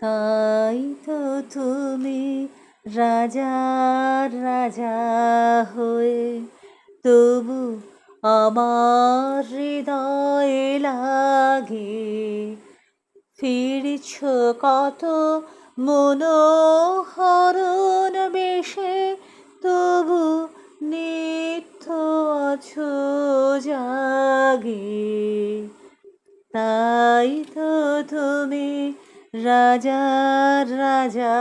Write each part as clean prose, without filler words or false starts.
তাই তো তুমি রাজার রাজা হয়ে তবু আমার হৃদয়ে লাগে ফিরছ কত মনোহরণ বেশে তবু নিত্য আছো জাগে তাই তো তুমি রাজার রাজা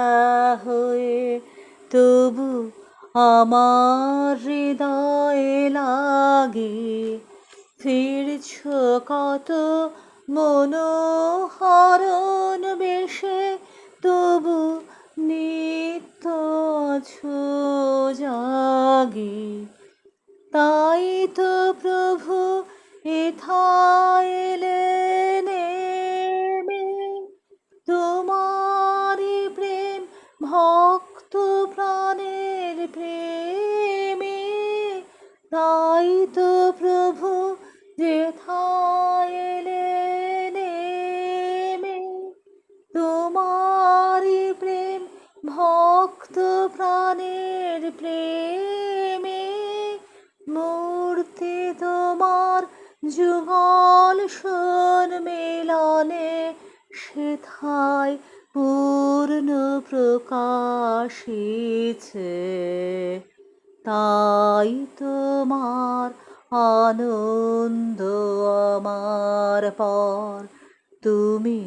হয়ে তবু আমার হৃদয়ে লাগে ফিরছ কত মনোহরণ বেশে তবু নিত্য আছো জাগে তাই তো প্রভু এথায় এলেন নেমে তোমারি প্রেম ভক্ত প্রাণের প্রেমে তাই তো প্রভু যেথায় এলেন নেমে তোমারি প্রেম ভক্ত প্রাণের প্রেমে মূর্তি তোমার যুগল মিলনে সেথায় পূর্ণ প্রকাশিছে তাই তোমার আনন্দ আমার পর তুমি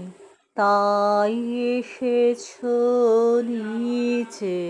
তাই এসেছো নিচে।